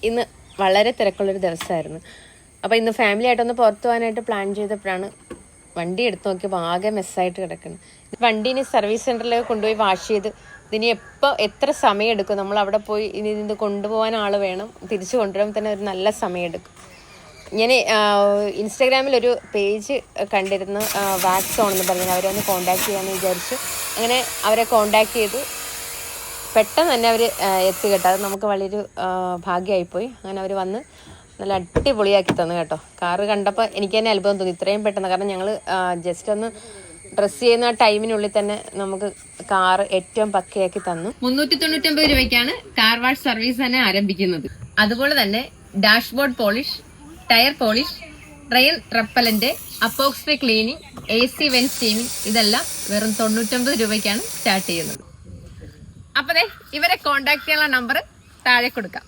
ഇന്ന് വളരെ തിരക്കുള്ളൊരു ദിവസമായിരുന്നു. അപ്പോൾ ഇന്ന് ഫാമിലി ആയിട്ടൊന്ന് പുറത്തു പോകാനായിട്ട് പ്ലാൻ ചെയ്തപ്പോഴാണ് വണ്ടി എടുത്ത് നോക്കിയപ്പോൾ ആകെ മെസ്സായിട്ട് കിടക്കുന്നത്. വണ്ടീനെ സർവീസ് സെൻറ്ററിലേക്ക് കൊണ്ടുപോയി വാഷ് ചെയ്ത് ഇതിനി എത്ര സമയം എടുക്കും? നമ്മൾ അവിടെ പോയി ഇനി ഇത് കൊണ്ടുപോകാൻ ആൾ വേണം, തിരിച്ചു കൊണ്ടുവരുമ്പോൾ തന്നെ ഒരു നല്ല സമയം എടുക്കും. ഞാൻ ഇൻസ്റ്റാഗ്രാമിൽ ഒരു പേജ് കണ്ടിരുന്നു, വാക്സ് ഓൺ എന്ന് പറഞ്ഞാൽ അവരെ ഒന്ന് കോണ്ടാക്ട് ചെയ്യാമെന്ന് വിചാരിച്ചു. അങ്ങനെ അവരെ കോണ്ടാക്ട് ചെയ്തു. പെട്ടെന്ന് തന്നെ അവർ എത്തി കേട്ടോ. അത് നമുക്ക് വലിയൊരു ഭാഗ്യമായിപ്പോയി. അങ്ങനെ അവർ വന്ന് നല്ല അടിപൊളിയാക്കി തന്നു കേട്ടോ. കാറ് കണ്ടപ്പോൾ എനിക്ക് തന്നെ അത്ഭുതം തോന്നി, ഇത്രയും പെട്ടെന്ന്. കാരണം ഞങ്ങൾ ജസ്റ്റ് ഒന്ന് ഡ്രസ്സ് ചെയ്യുന്ന ആ ടൈമിനുള്ളിൽ തന്നെ നമുക്ക് കാറ് ഏറ്റവും പക്കയാക്കി തന്നു. 399 രൂപയ്ക്കാണ് കാർ വാഷ് സർവീസ് തന്നെ ആരംഭിക്കുന്നത്. അതുപോലെ തന്നെ dashboard polish, tyre polish, rain repellent, upholstery cleaning, AC vent steaming, ഇതെല്ലാം വെറും 99 രൂപയ്ക്കാണ് സ്റ്റാർട്ട് ചെയ്യുന്നത്. അപ്പൊ ഇവരെ കോണ്ടാക്ട് ചെയ്യാനുള്ള നമ്പർ താഴെ കൊടുക്കാം.